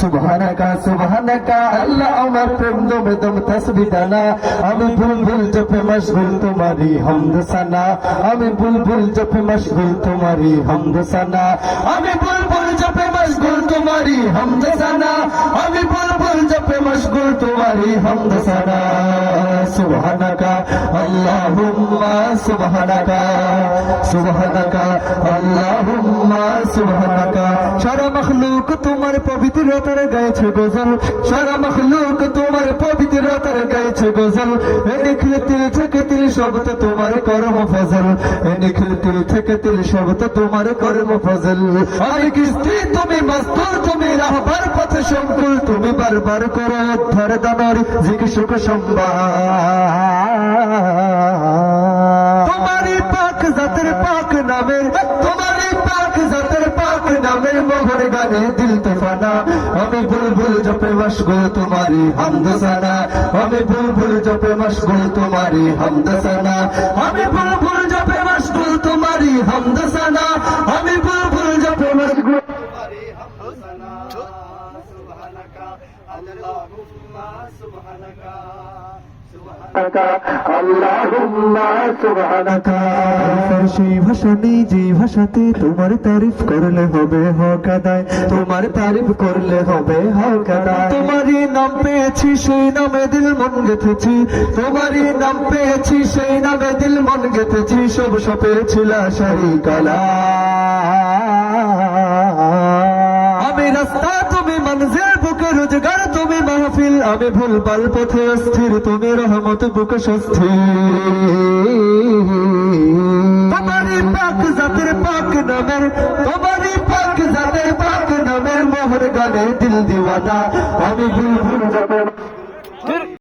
সুবহানাকা সুবহানাকা আল্লাহ আমার প্রেম দমে দম তাসবিহ দানা আমি বুলবুল জপে মশগুল তোমারি হামদ সানা আমি বুলবুল জপে মশগুল তোমারি হামদ সানা আমি বুলবুল জপে মশগুল তোমারি হামদ সানা আমি বুলবুল জপে মশগুল তোমারি হামদ সানা সুবহানাকা আল্লাহুম্মা সুবহানাকা সুবহানাকা আল্লাহুম্মা সুবহানাকা সারা মখলুক তোমার পবিত্রতার গাইছে গজল সারা মখলুক তোমার পবিত্রতার গাইছে গজল এ নিখিল তিল থেকে তিল শব্দ তোমার কর্ম ফজল এ নিখিল তিল থেকে তিল শব্দ তোমার কর্ম ফজল আমি কিস্তি তুমি মাস্তুর তুমি রাহবার পথে সংকুল তুমি বারবার করো উদ্ধার দানর জিকি সুখ সম্ভা তোমারই পাক জাতের পাক নামের তোমারই পাক জাতের পাক নামের মোহর গানে দিল তোফানা আমি বুলবুল জপে মশগুল তোমারি হামদ সানা আমি বুলবুল জপে মশগুল তোমারি হামদ সানা আমি বুলবুল জপে মশগুল তোমারি হামদ সানা আমি বুলবুল জপে মশগুল তোমারি হামদ সানা সুবহানাকা আল্লাহুম্মা সুবহানাকা আল্লাহুম্মা সুবহানাকা সেই ভাষা নেই যে ভাষাতে তোমার তারিফ করলে হবে হক আদায় তোমার তারিফ করলে হবে হক আদায় তোমারই নাম পেয়েছি সেই নামে দিল মন গেঁথেছি তোমারই নাম পেয়েছি সেই নামে দিল মন গেঁথেছি সব সপেছিল শাড়ি কালা আমি রাস্তা তুমি মঞ্জিল বুকে রোজগার তুমি মাহফিল আমি ভুলভাল পথে অস্থির তুমি রহমত বুকে স্বস্তির তোমারই পাক জাতের পাক নামের তোমারই পাক জাতের পাক নামের মোহর গানে দিল দিওয়ানা আমি বুলবুল জপে